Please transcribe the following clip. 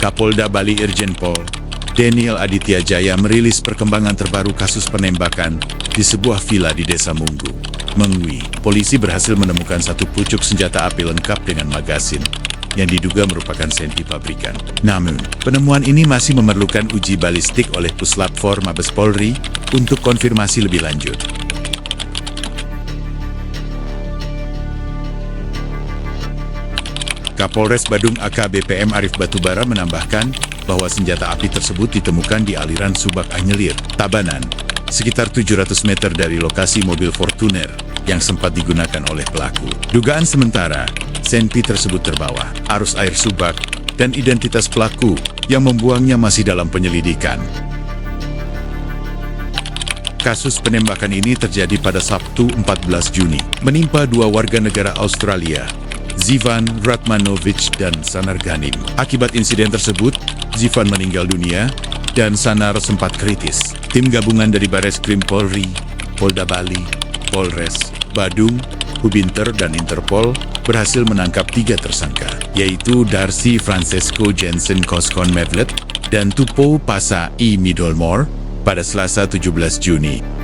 Kapolda Bali Irjen Pol Daniel Aditya Jaya merilis perkembangan terbaru kasus penembakan di sebuah villa di Desa Munggu, Mengwi. Polisi berhasil menemukan satu pucuk senjata api lengkap dengan magasin yang diduga merupakan senti pabrikan. Namun, penemuan ini masih memerlukan uji balistik oleh Puslap 4 Mabes Polri untuk konfirmasi lebih lanjut. Kapolres Badung AKBP Arif Batubara menambahkan bahwa senjata api tersebut ditemukan di aliran Subak Anyelir, Tabanan, sekitar 700 meter dari lokasi mobil Fortuner yang sempat digunakan oleh pelaku. Dugaan sementara, senpi tersebut terbawa arus air Subak dan identitas pelaku yang membuangnya masih dalam penyelidikan. Kasus penembakan ini terjadi pada Sabtu 14 Juni, menimpa dua warga negara Australia, Zivan Ratmanovich dan Sanar Ghanim. Akibat insiden tersebut, Zivan meninggal dunia dan Sanar sempat kritis. Tim gabungan dari Bareskrim Polri, Polda Bali, Polres Badung, Hubinter, dan Interpol berhasil menangkap 3 tersangka, yaitu Darcy Francesco Jensen Koskon Mevlet dan Tupo Pasa I Midolmore pada Selasa 17 Juni.